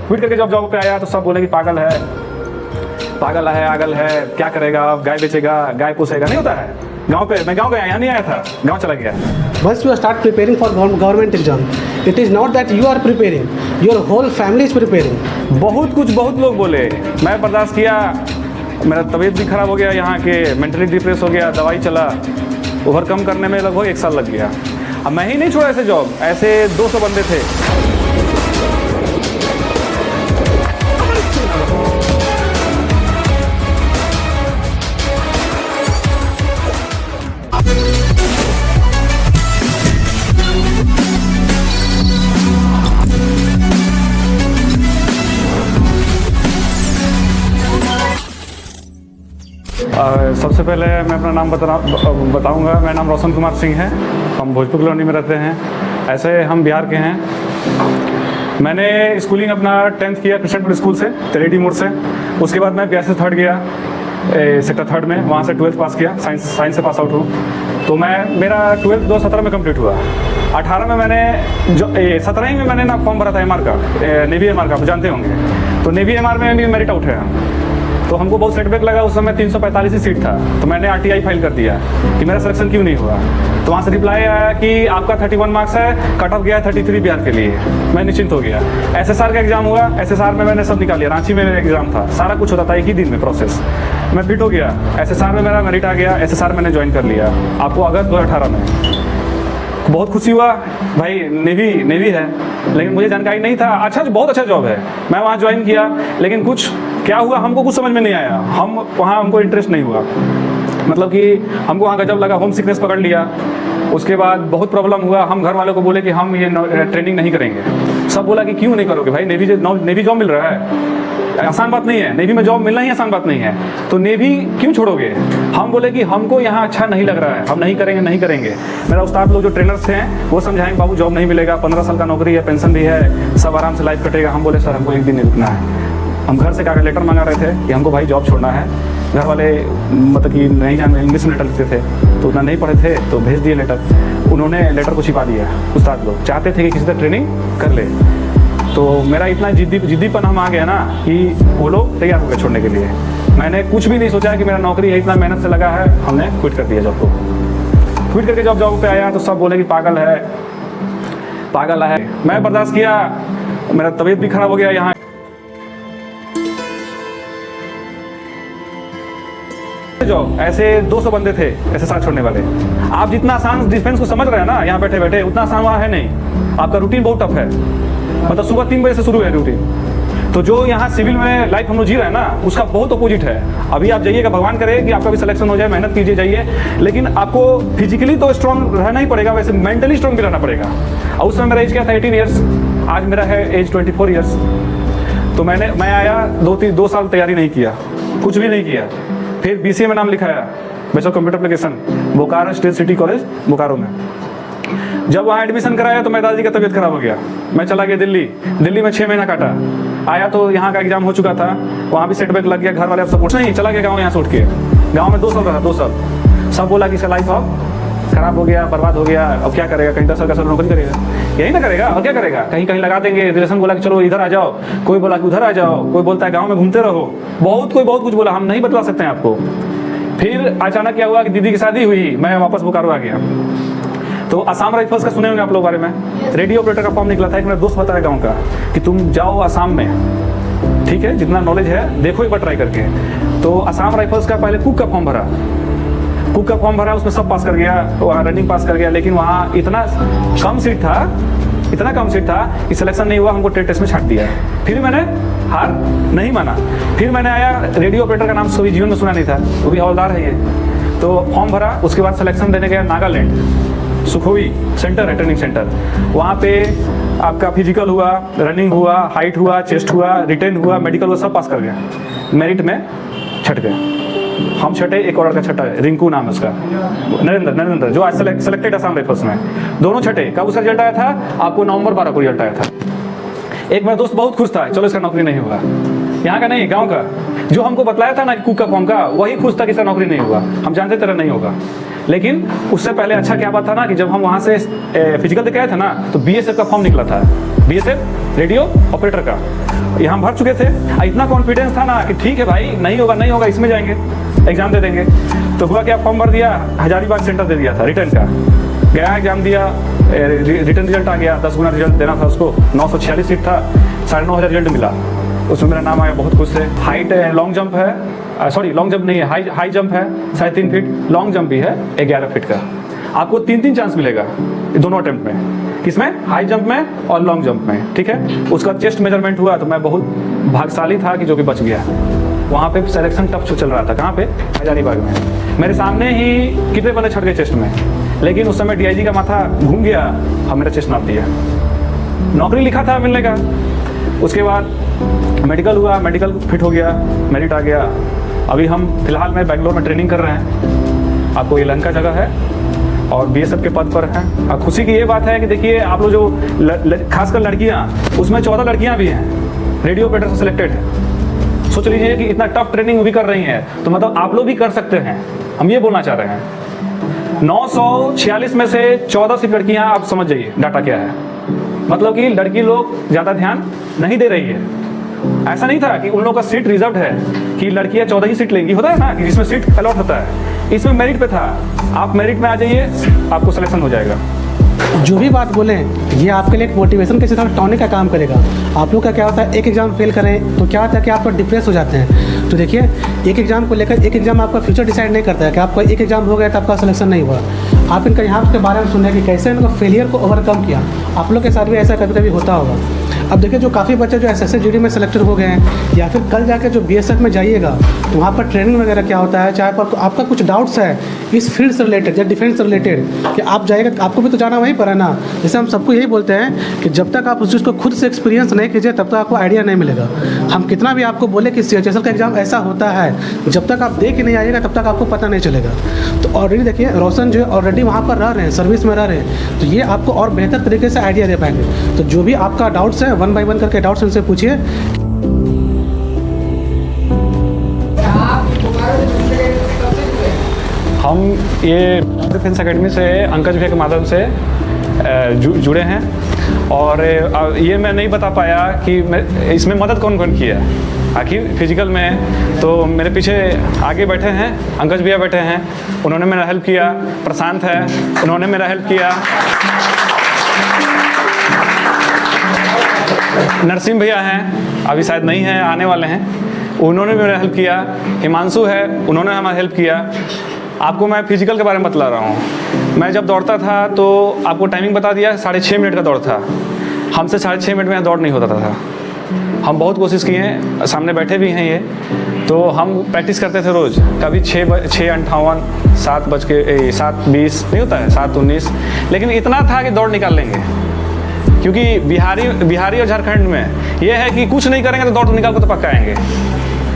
Quit करके जब job पे आया तो सब बोले कि पागल है, पागल है, आगल है, क्या करेगा, गाय बेचेगा, गाय पोसेगा। नहीं होता है। गांव पे मैं गांव गया, यहाँ नहीं आया था, गांव चला गया। Once you start preparing for government exam, it is not that you are preparing, your whole family is preparing. बहुत लोग बोले, मैं बर्दाश्त किया। मेरा तबीयत भी खराब हो गया, यहाँ के मेंटली डिप्रेस हो गया, दवाई चला, ओवरकम करने में लगभग 1 साल लग गया। अब मैं ही नहीं छोड़ा ऐसे जॉब, ऐसे 200 बंदे थे। सबसे पहले मैं अपना नाम बताऊंगा। मेरा नाम रोशन कुमार सिंह है। हम भोजपुर कॉलोनी में रहते हैं। ऐसे हम बिहार के हैं। मैंने स्कूलिंग अपना 10th किया कृष्णपुर स्कूल से, तेरेडी मोड़ से। उसके बाद मैं BSS 3rd गया सेक्टर 3rd में, वहाँ से 12th पास किया। साइंस से पास आउट हूँ। तो मेरा 12th 2017 में कंप्लीट हुआ। 18 में मैंने 17 ही में मैंने ना फॉर्म भरा था MR का, नेवी MR का, आप जानते होंगे। तो नेवी MR में भी मेरिट आउट है। तो हमको बहुत सेटबैक लगा। उस समय 345 ही सीट था। तो मैंने RTI फाइल कर दिया कि मेरा सिलेक्शन क्यों नहीं हुआ। तो वहाँ से रिप्लाई आया कि आपका 31 मार्क्स है, कट ऑफ गया 33 बिहार के लिए। मैं निश्चिंत हो गया। SSR का एग्जाम हुआ। SSR में मैंने सब निकाल लिया। रांची में एग्जाम था, सारा कुछ होता था एक ही दिन में प्रोसेस। मैं फिट हो गया। SSR में मेरा मेरिट आ गया। SSR मैंने ज्वाइन कर लिया आपको अगस्त 2018 में। बहुत खुशी हुआ भाई, नेवी है, लेकिन मुझे जानकारी नहीं था। बहुत अच्छा जॉब है। मैं वहाँ ज्वाइन किया, लेकिन क्या हुआ हमको कुछ समझ में नहीं आया। हमको इंटरेस्ट नहीं हुआ। मतलब कि हमको वहाँ गजब लगा, होम सिकनेस पकड़ लिया। उसके बाद बहुत प्रॉब्लम हुआ। हम घर वालों को बोले कि हम ये ट्रेनिंग नहीं करेंगे। सब बोला कि क्यों नहीं करोगे भाई, नेवी जॉब मिल रहा है, आसान बात नहीं है। नेवी में जॉब मिलना ही आसान बात नहीं है, तो नेवी क्यों छोड़ोगे। हम बोले कि हमको यहाँ अच्छा नहीं लग रहा है, हम नहीं करेंगे। मेरा उस्ताद लोग जो ट्रेनर्स थे वो समझाएंगे बाबू जॉब नहीं मिलेगा, 15 साल का नौकरी है, पेंशन भी है, सब आराम से लाइफ कटेगा। हम बोले सर हमको एक दिन नहीं रुकना है। हम घर से कागज लेटर मंगा रहे थे कि हमको भाई जॉब छोड़ना है। घर वाले मतलब कि नहीं जान इंग्लिश में लेटर लिखते थे, तो उतना नहीं पढ़े थे, तो भेज दिए लेटर। उन्होंने लेटर को छिपा दिया। उस्ताद लोग चाहते थे कि किसी तरह ट्रेनिंग कर ले। तो मेरा इतना जिद्दीपन हम आ गया ना कि वो लोग तैयार हो गए छोड़ने के लिए। मैंने कुछ भी नहीं सोचा कि मेरा नौकरी है, इतना मेहनत से लगा है, हमने क्विट कर दिया जॉब को। क्विट करके जॉब पे आया तो सब बोले कि पागल है। मैं बर्दाश्त किया। मेरा तबीयत भी खराब हो गया। यहाँ जॉब ऐसे 200 बंदे थे SSR छोड़ने वाले। आप जितना आसान डिफेंस को समझ रहे हैं ना यहाँ बैठे उतना आसान वहाँ है नहीं। आपका रूटीन बहुत टफ है। मतलब सुबह 3 बजे से शुरू है रूटीन। तो जो यहाँ सिविल में लाइफ हम लोग जी रहे हैं ना, उसका बहुत अपोजिट है। अभी आप जाइएगा, भगवान करे कि आपका भी सिलेक्शन हो जाए, मेहनत कीजिए, जाइए, लेकिन आपको फिजिकली तो स्ट्रॉन्ग रहना ही पड़ेगा, वैसे मेंटली स्ट्रॉन्ग भी रहना पड़ेगा। और उस समय मेरा एज क्या था, 18 ईयर्स। आज मेरा है एज 24 ईयर्स। तो मैं आया 2 साल तैयारी नहीं किया, कुछ भी नहीं किया। फिर BCA में नाम लिखाया, bachelor computer application, Bokaro state city college Bokaro में। जब वहाँ एडमिशन कराया तो मेरे दादाजी का तबीयत खराब हो गया। मैं चला गया दिल्ली में 6 महीना काटा। आया तो यहाँ का एग्जाम हो चुका था, वहाँ भी सेटबैक लग गया। घर वाले अब सपोर्ट नहीं, चला गया गाँव यहाँ से उठ के। गाँव में 2 साल रहा, 2 साल। सब बोला कि इसका लाइफ अब खराब हो गया, बर्बाद हो गया, अब क्या करेगा, कहीं 10 साल का नौकरी करेगा, यही ना करेगा, और क्या करेगा, कहीं लगा देंगे। रिलेशन बोला कि चलो इधर आ जाओ, कोई बोला कि उधर आ जाओ, कोई बोलता है गाँव में घूमते रहो, कोई बहुत कुछ बोला। हम नहीं बतला सकते हैं आपको। फिर अचानक क्या हुआ कि दीदी की शादी हुई, मैं वापस बोकारो आ गया। तो आसाम राइफल्स का सुने होंगे आप लोग बारे में, रेडियो ऑपरेटर का फॉर्म निकला था। एक मेरा दोस्त बताया गाँव का कि तुम जाओ आसाम में, ठीक है, जितना नॉलेज है देखो एक बार ट्राई करके। तो आसाम राइफल्स का पहले कुक का फॉर्म भरा, उसमें सब पास कर गया, वहाँ रनिंग पास कर गया। लेकिन वहाँ इतना कम सीट था कि सिलेक्शन नहीं हुआ। हमको ट्रेड टेस्ट में छाट दिया। फिर मैंने हार नहीं माना। फिर मैंने आया, रेडियो ऑपरेटर का नाम कभी जीवन में सुना नहीं था, वो भी हवलदार है ये। तो फॉर्म भरा, उसके बाद सिलेक्शन देने गया नागालैंड, सुखोई सेंटर है, ट्रेनिंग सेंटर। वहाँ पे आपका फिजिकल हुआ, रनिंग हुआ, हाइट हुआ, चेस्ट हुआ, रिटेन हुआ, मेडिकल हुआ, सब पास कर गया। मेरिट में छट गए। हम छठे, एक और लड़का छठा है, रिंकू नाम है उसका, नरेंद्र, जो आज सेलेक्टेड आसाम राइफल्स में। दोनों छठे। कब उसका रिजल्ट आया था? आपको नवंबर 12 को रिजल्ट आया था। एक मेरा दोस्त बहुत खुश था, चलो इसका नौकरी नहीं हुआ। यहाँ का नहीं, गाँव का, जो हमको बतलाया था ना कुक का फॉर्म का, वही खुश था कि इसका नौकरी नहीं हुआ। हम जानते तरह नहीं होगा। लेकिन उससे पहले अच्छा क्या बात था ना कि जब हम वहाँ से फिजिकल देके आए थे ना, तो BSF का फॉर्म निकला था। BSF रेडियो ऑपरेटर का, यहाँ भर चुके थे। इतना कॉन्फिडेंस था ना कि ठीक है भाई, नहीं होगा इसमें जाएंगे, एग्जाम दे देंगे। तो हुआ क्या, फॉर्म भर दिया, हजारीबाग सेंटर दे दिया था रिटर्न का, गया एग्जाम दिया, रिटर्न रिजल्ट आ गया, 10 गुना रिजल्ट देना था उसको, 946 सीट था, 9,500 रिजल्ट मिला, उसमें मेरा नाम आया, बहुत खुश थे। हाइट लॉन्ग जंप है, सॉरी लॉन्ग जंप नहीं है, हाई जंप है 3.5 फीट, लॉन्ग जंप भी है 11 फीट का। आपको 3 चांस मिलेगा दोनों अटेम्प्ट में, किसमें, हाई जंप में और लॉन्ग जंप में, ठीक है। उसका चेस्ट मेजरमेंट हुआ तो मैं बहुत भाग्यशाली था कि जो कि बच गया। वहाँ पे सिलेक्शन टफ चल रहा था, कहाँ पे, हजारीबाग में। मेरे सामने ही कितने बंदे छट गए चेस्ट में, लेकिन उस समय DIG का माथा घूम गया, हम मेरा चेस्ट नाप दिया। नौकरी लिखा था मिलने का। उसके बाद मेडिकल हुआ, मेडिकल फिट हो गया, मेरिट आ गया। अभी हम फिलहाल में बेंगलोर में ट्रेनिंग कर रहे हैं। आपको ये लंका जगह है और BSF के पद पर हैं। अब खुशी की ये बात है कि देखिए आप लोग जो खासकर लड़कियाँ, उसमें 14 लड़कियाँ भी हैं, रेडियो ऑपरेटर से सिलेक्टेड है। सोच लीजिए कि इतना टफ ट्रेनिंग भी कर रही हैं, तो मतलब आप लोग भी कर सकते हैं, हम ये बोलना चाह रहे हैं। 946 में से 14 सिर्फ लड़कियां, आप समझ जाइए डाटा क्या है। मतलब कि लड़की लोग ज़्यादा ध्यान नहीं दे रही है। ऐसा नहीं था कि उन लोगों का सीट रिजर्व है कि लड़कियां 14 ही सीट लेंगी, होता है ना कि जिसमें सीट अलॉट होता है, इसमें मेरिट पे था। आप मेरिट में आ जाइए, आपको सिलेक्शन हो जाएगा। जो भी बात बोलें ये आपके लिए एक मोटिवेशन के साथ टॉनिक का काम करेगा। आप लोग का क्या होता है, एक एग्ज़ाम फेल करें तो क्या होता है कि आप डिप्रेस हो जाते हैं। तो देखिए, एक एग्ज़ाम को लेकर, एक एग्ज़ाम आपका फ्यूचर डिसाइड नहीं करता है कि आपका एक एग्ज़ाम हो गया तो आपका सिलेक्शन नहीं हुआ। आप इनका यहाँ के बारे में सुने कि कैसे इनको फेलियर को ओवरकम किया। आप लोग के साथ भी ऐसा कभी कभी होता होगा। अब देखिए, जो काफ़ी बच्चे जो SSC GD में सेलेक्टेड हो गए हैं, या फिर कल जाके जो BSF में जाइएगा तो वहाँ पर ट्रेनिंग वगैरह क्या होता है, चाहे आपका कुछ डाउट्स है इस फील्ड से रिलेटेड या डिफेंस से रिलेटेड, कि आप जाइएगा, आपको भी तो जाना वहीं पर है ना। जैसे हम सबको यही बोलते हैं कि जब तक आप उस चीज़ को खुद से एक्सपीरियंस नहीं कीजिए तब तक आपको आइडिया नहीं मिलेगा। हम कितना भी आपको बोले कि CHSL का एग्ज़ाम ऐसा होता है, जब तक आप दे के नहीं आइएगा तब तक आपको पता नहीं चलेगा। तो ऑलरेडी देखिए, रोशन जो है ऑलरेडी वहाँ पर रह रहे हैं, सर्विस में रह रहे हैं, तो ये आपको और बेहतर तरीके से आइडिया दे पाएंगे। तो जो भी आपका डाउट्स है 1 बाय 1 करके डाउट्स उनसे पूछिए। हम ये डिफेंस एकेडमी से अंकज भैया के माध्यम से जुड़े हैं, और ये मैं नहीं बता पाया कि इसमें मदद कौन कौन किया। आखिर फिजिकल में तो मेरे पीछे आगे बैठे हैं अंकज भैया बैठे हैं, उन्होंने मेरा हेल्प किया। प्रशांत है, उन्होंने मेरा हेल्प किया। नरसिंह भैया हैं, अभी शायद नहीं हैं, आने वाले हैं, उन्होंने भी मेरा हेल्प किया। हिमांशु है, उन्होंने हमारा हेल्प किया। आपको मैं फिजिकल के बारे में बतला रहा हूँ। मैं जब दौड़ता था तो आपको टाइमिंग बता दिया, 6.5 मिनट का दौड़ था। हमसे 6.5 मिनट में दौड़ नहीं होता था। हम बहुत कोशिश किए हैं, सामने बैठे भी हैं ये, तो हम प्रैक्टिस करते थे रोज़। कभी 6:58, 7:20 नहीं होता है, 7:19, लेकिन इतना था कि दौड़ निकाल लेंगे। क्योंकि बिहारी और झारखंड में ये है कि कुछ नहीं करेंगे तो दौड़ निकाल कर तो पक्का आएंगे,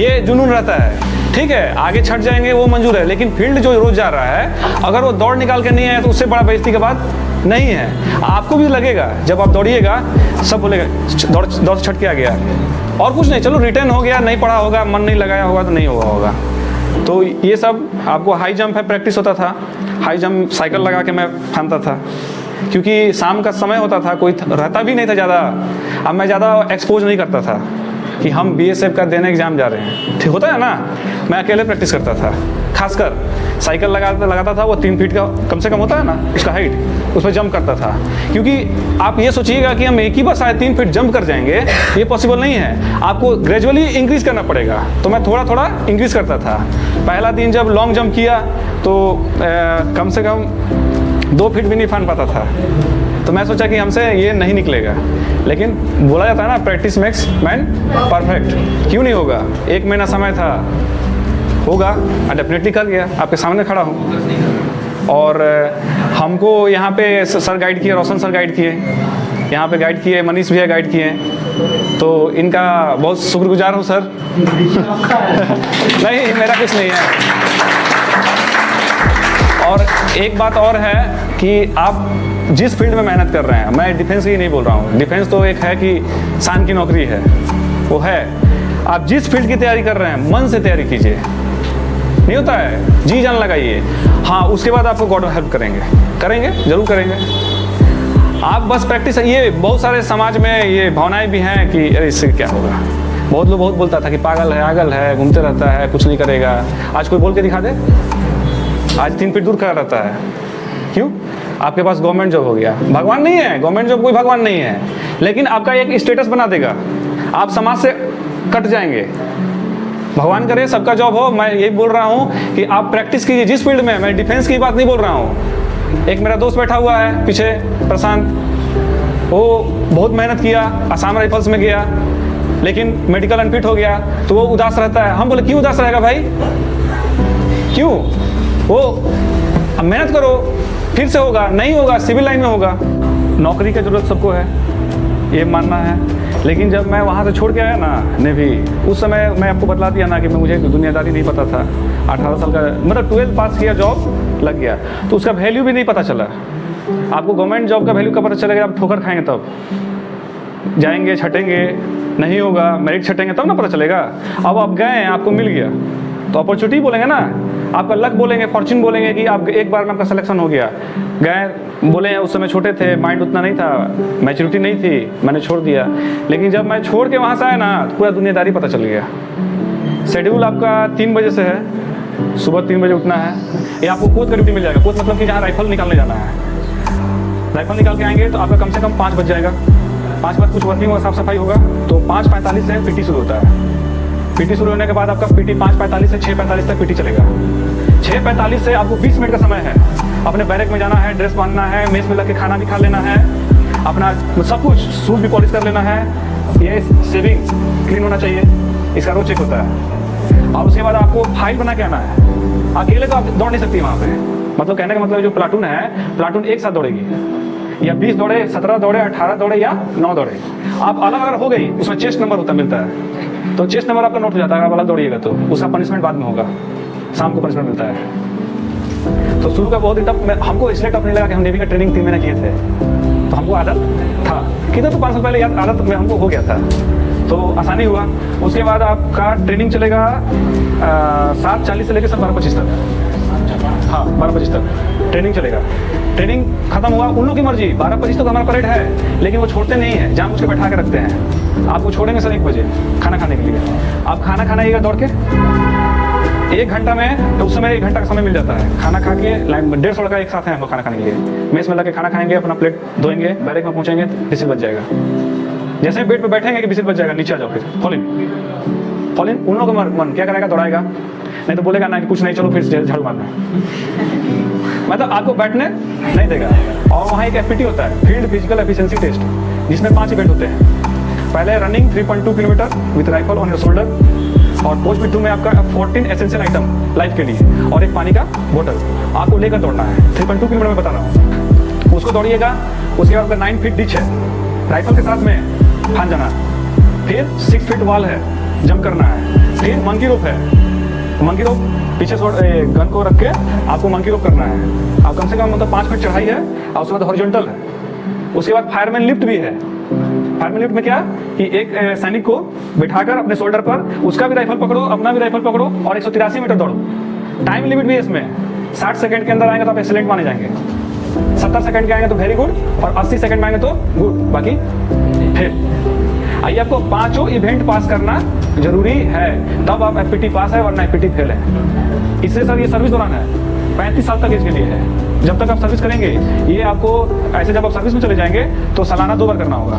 ये जुनून रहता है। ठीक है, आगे छट जाएंगे वो मंजूर है, लेकिन फील्ड जो रोज जा रहा है, अगर वो दौड़ निकाल के नहीं आया तो उससे बड़ा बेइज्जती की बात नहीं है। आपको भी लगेगा, जब आप दौड़िएगा सब बोलेगा दौड़ छट के आ गया, और कुछ नहीं, चलो रिटर्न हो गया, नहीं पढ़ा होगा, मन नहीं लगाया होगा तो नहीं हुआ होगा। तो ये सब आपको हाई जंप है, प्रैक्टिस होता था। हाई जंप साइकिल लगा के मैं फानता था, क्योंकि शाम का समय होता था, कोई रहता भी नहीं था ज़्यादा। अब मैं ज़्यादा एक्सपोज नहीं करता था कि हम BSF का देने एग्जाम जा रहे हैं, ठीक होता है ना। मैं अकेले प्रैक्टिस करता था, खासकर साइकिल लगाता था, वो 3 फीट का कम से कम होता है ना उसका हाइट, उस पर जंप करता था। क्योंकि आप ये सोचिएगा कि हम एक ही बार 3.5 फीट जंप कर जाएंगे, ये पॉसिबल नहीं है। आपको ग्रेजुअली इंक्रीज़ करना पड़ेगा। तो मैं थोड़ा थोड़ा इंक्रीज़ करता था। पहला दिन जब लॉन्ग जंप किया तो कम से कम 2 फीट भी नहीं फान पाता था। तो मैं सोचा कि हमसे ये नहीं निकलेगा, लेकिन बोला जाता है ना, प्रैक्टिस मेक्स मैन परफेक्ट। क्यों नहीं होगा, 1 महीना समय था, होगा। डेफिनेटली कर गया, आपके सामने खड़ा हूँ। और हमको यहाँ पे सर गाइड किए, रोशन सर गाइड किए, यहाँ पे गाइड किए, मनीष भैया गाइड किए, तो इनका बहुत शुक्रगुजार हूँ सर। नहीं, मेरा कुछ नहीं है। और एक बात और है कि आप जिस फील्ड में मेहनत कर रहे हैं, मैं डिफेंस की नहीं बोल रहा हूँ, डिफेंस तो एक है कि शान की नौकरी है, वो है। आप जिस फील्ड की तैयारी कर रहे हैं, मन से तैयारी कीजिए, नहीं होता है, जी जान लगाइए। हाँ, उसके बाद आपको गॉड हेल्प करेंगे, जरूर करेंगे। आप बस प्रैक्टिस, ये बहुत सारे समाज में ये भावनाएं भी हैं कि अरे इससे क्या होगा। बहुत लोग बहुत बोलता था कि पागल है, आगल है, घूमते रहता है, कुछ नहीं करेगा। आज कोई बोल के दिखा दे, आज 3 फीट दूर खड़ा रहता है। क्यों? आपके पास गवर्नमेंट जॉब हो गया। भगवान नहीं है, गवर्नमेंट जॉब कोई भगवान नहीं है, लेकिन आपका एक स्टेटस बना देगा, आप समाज से कट जाएंगे। भगवान करे सबका जॉब हो। मैं यही बोल रहा हूँ कि आप प्रैक्टिस कीजिए जिस फील्ड में। मैं डिफेंस की बात नहीं बोल रहा हूँ। एक मेरा दोस्त बैठा हुआ है पीछे, प्रशांत, वो बहुत मेहनत किया, असम राइफल्स में गया, लेकिन मेडिकल अनफिट हो गया, तो वो उदास रहता है। हम बोले क्यों उदास रहेगा भाई, क्यों? वो अब मेहनत करो, फिर से होगा, नहीं होगा सिविल लाइन में होगा। नौकरी की ज़रूरत सबको है, ये मानना है। लेकिन जब मैं वहाँ से छोड़ के आया ना नेवी, उस समय मैं आपको बतला दिया ना कि मुझे दुनियादारी नहीं पता था। 18 साल का मतलब 12th पास किया, जॉब लग गया, तो उसका वैल्यू भी नहीं पता चला। आपको गवर्नमेंट जॉब का वैल्यू कब पता चलेगा? आप ठोकर खाएंगे तब, जाएंगे छटेंगे, नहीं होगा, मेरिट छटेंगे तब ना पता चलेगा। अब आप गए, आपको मिल गया, तो अपॉर्चुनिटी बोलेंगे ना, आपका लक बोलेंगे, फॉर्चून बोलेंगे कि आप एक बार में आपका सिलेक्शन हो गया। गए, बोले उस समय छोटे थे, माइंड उतना नहीं था, मैच्योरिटी नहीं थी, मैंने छोड़ दिया। लेकिन जब मैं छोड़ के वहाँ से आया ना, तो पूरा दुनियादारी पता चल गया। शेड्यूल आपका 3 बजे से है, सुबह 3 बजे उठना है। ये आपको कोच का ड्यूटी मिल जाएगा। कोच मतलब कि जहाँ राइफल निकालने जाना है, राइफल निकाल के आएंगे तो आपका कम से कम 5 बज जाएगा। 5 बजे कुछ वर्किंग होगा, साफ सफाई होगा, तो 5:45 से पीटी शुरू होता है। पीटी शुरू होने के बाद आपका पीटी 5:45 से 6:45 तक पीटी चलेगा। 6:45 से आपको 20 मिनट का समय है। अपने बैरक में जाना है, ड्रेस बांधना है, मेस में लग के खाना भी खा लेना है, अपना सब कुछ सूट भी पॉलिश कर लेना है। ये सेविंग क्लीन होना चाहिए, इसका रोज चेक होता है। और उसके बाद आपको फाइल बना के आना है। अकेले तो आप दौड़ नहीं सकती वहाँ पे। मतलब कहने का मतलब जो प्लाटून है, प्लाटून एक साथ दौड़ेगी, या 20 दौड़े, 17 दौड़े, 18 दौड़े या 9 दौड़े। आप अलग अगर हो गई, उसमें चेस्ट नंबर होता मिलता है, तो चेस्ट नंबर आपका नोट हो जाता है। अगर आप अलग दौड़िएगा तो उसका पनिशमेंट बाद में होगा, शाम को पनिशमेंट मिलता है। तो शुरू का बहुत ही टफ, हमको इसलिए टफ नहीं लगा कि हम नेवी का ट्रेनिंग 3 महीने किए थे, तो हमको आदत था। कितना तो 5 साल पहले याद आदत में हमको हो गया था, तो आसानी हुआ। उसके बाद आपका ट्रेनिंग चलेगा 7:40 से लेकर 12:25 तक। हाँ, 12:25 तक ट्रेनिंग चलेगा। ट्रेनिंग खत्म हुआ, उन लोगों की मर्जी, 12:25 तक हमारा परेड है, लेकिन वो छोड़ते नहीं है, जानबूझ के बैठा के रखते हैं। आपको छोड़ेंगे सर 1 बजे खाना खाने के लिए। आप खाना खाना आइएगा दौड़ के 1 घंटा में, तो उस समय 1 घंटा का समय मिल जाता है। खाना खा के लाइन में 150 लड़का एक साथ है हम लोग खाना खाने के लिए। मेस में लगे खाना खाएंगे, अपना प्लेट धोएंगे, बैरक में पहुंचेंगे, विसिल बज जाएगा। जैसे ही बेड पे बैठेंगे कि विसिल बज जाएगा, नीचे आ जाओ, फिर फॉल इन। उन लोगों का मन क्या करेगा, दौड़ाएगा, नहीं तो बोलेगा ना कि कुछ नहीं, चलो फिर झाड़ू मारना। मतलब आपको बैठने नहीं देगा। और वहाँ एक एफपीटी होता है, फील्ड फिजिकल एफिशिएंसी टेस्ट, जिसमें 5 इवेंट होते हैं। पहले running 3.2 kilometre with rifle on your shoulder, और पोस्ट बिट्टू में आपका 14 एसेंशियल आइटम लाइफ के लिए, और एक पानी का बोतल आपको लेकर दौड़ना है। 3.2 किलोमीटर में बता रहा हूँ, उसको दौड़िएगा। उसके बाद 9 फीट डिच है, राइफल के साथ में फान जाना, फिर 6 फीट वॉल है, जंप करना है, फिर मंकी रोप है। मंकी रोप पीछे गन को रख के आपको मंकी रोप करना है। आप कम से कम मतलब 5 फीट चढ़ाई है, और उसके बाद हॉरिजॉन्टल है। उसके बाद फायरमैन लिफ्ट भी है। फायरमैन लिफ्ट में क्या कि एक सैनिक को बिठाकर अपने शोल्डर पर, उसका भी राइफल पकड़ो, अपना भी राइफल पकड़ो, और 183 मीटर दौड़ो। टाइम लिमिट भी है इसमें, 60 सेकंड के अंदर आएंगे तो आप एक्सीलेंट माने जाएंगे, 70 सेकंड के आएंगे तो वेरी गुड, और 80 सेकंड में आएंगे तो गुड, बाकी फेल। आइए, आपको 5 इवेंट पास करना जरूरी है, तब आप एफपीटी पास है, वरना एफपीटी फेल है। इससे सर ये सर्विस दौरान है, 35 साल तक इसके लिए है। जब तक आप सर्विस करेंगे, ये आपको ऐसे जब आप सर्विस में चले जाएंगे तो सालाना 2 बार करना होगा,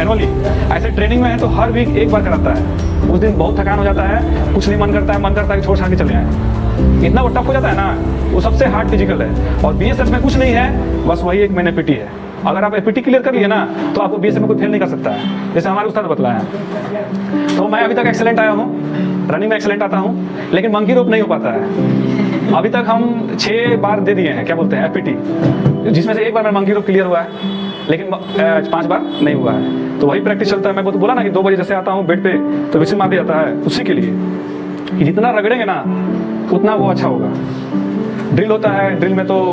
एनुअली। ऐसे ट्रेनिंग में है तो हर वीक 1 बार कराता है। उस दिन बहुत थकान हो जाता है, कुछ नहीं मन करता है कि छोड़ छाड़ के चले आए। इतना वो टफ हो जाता है ना, वो सबसे हार्ड फिजिकल है। और बीएसएफ में कुछ नहीं है, बस वही 1 महीने पीटी है। अगर आप एफपीटी क्लियर कर लिए ना, तो आपको बीएसएफ में कोई फेल नहीं कर सकता है, जैसे हमारे उस्ताद बतलाया है। तो मैं अभी तक एक्सेलेंट आया हूँ, रनिंग में एक्सेलेंट आता हूँ, लेकिन मंकी रोप नहीं हो पाता है। अभी तक हम 6 बार दे दिए हैं, क्या बोलते हैं, एफपीटी, जिसमें से 1 बार मेरा मंकी रोप क्लियर हुआ है, लेकिन 5 बार नहीं हुआ है। तो वही प्रैक्टिस चलता है। मैं बोला ना कि 2 बजे जैसे आता हूँ बेड पे, तो विसिल मार दिया जाता है, उसी के लिए कि जितना रगड़ेंगे ना उतना वो अच्छा होगा। ड्रिल होता है, ड्रिल में तो